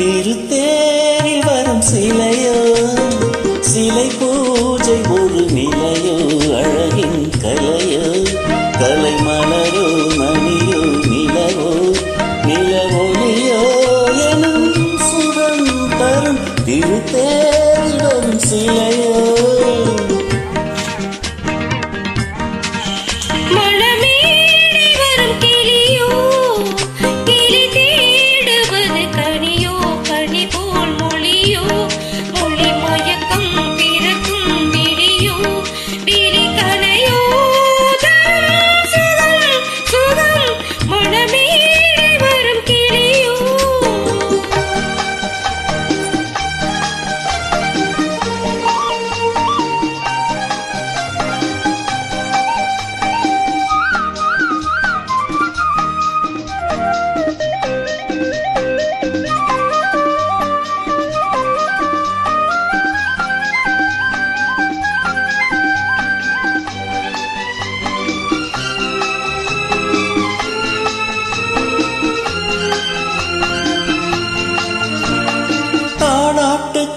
திருத்தேரில் வரும் சிலையோ, சிலை பூஜை ஒரு நிலையோ, அழகின் கலையோ, கலை மலரோ, மணியோ, நிலவோ, நிலவொலியோ எனும் சுகம் தரும் திருத்தேரில் வரும் சிலையோ.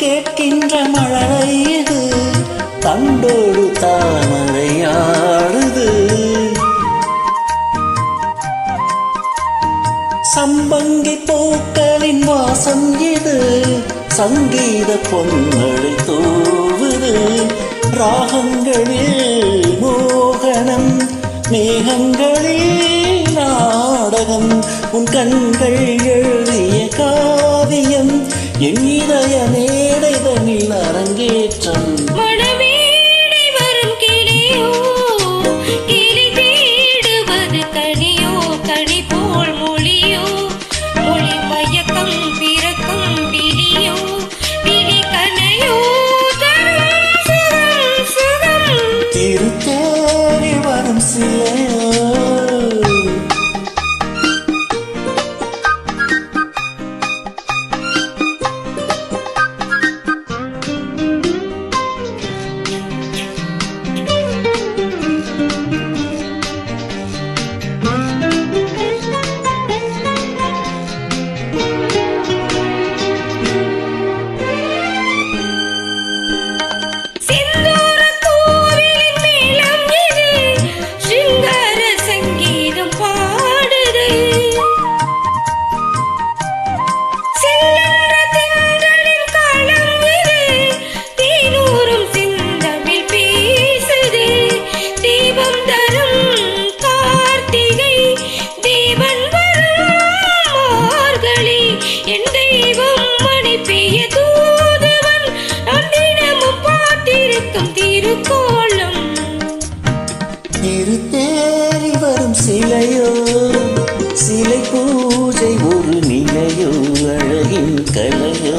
கேட்கின்ற மழை இது தண்டோடு தாமரையாடுது. சம்பங்கி பூக்களின் வாசம் இது சங்கீத பொன்மழை தூவுது. ராகங்களில் மோகனம், மேகங்களில் நாடகம், உன் கண்கள் எழுதிய காவியம், என் இதய மேடைதனில் அரங்கேற்றம். மணமேடை வரும் கிளியோ, கிளி தேடுவது கனியோ, கனி போல் மொழியோ, மொழி மயக்கம் பிறக்கும் விழியோ, விழி கனையோ தரும் சுகம் சுகம். திருத்தேரில் வரும் சிலையோ, திருத்தேரில் வரும் சிலையோ, சிலை பூஜை ஒரு நிலையோ, அழகின் கலையோ.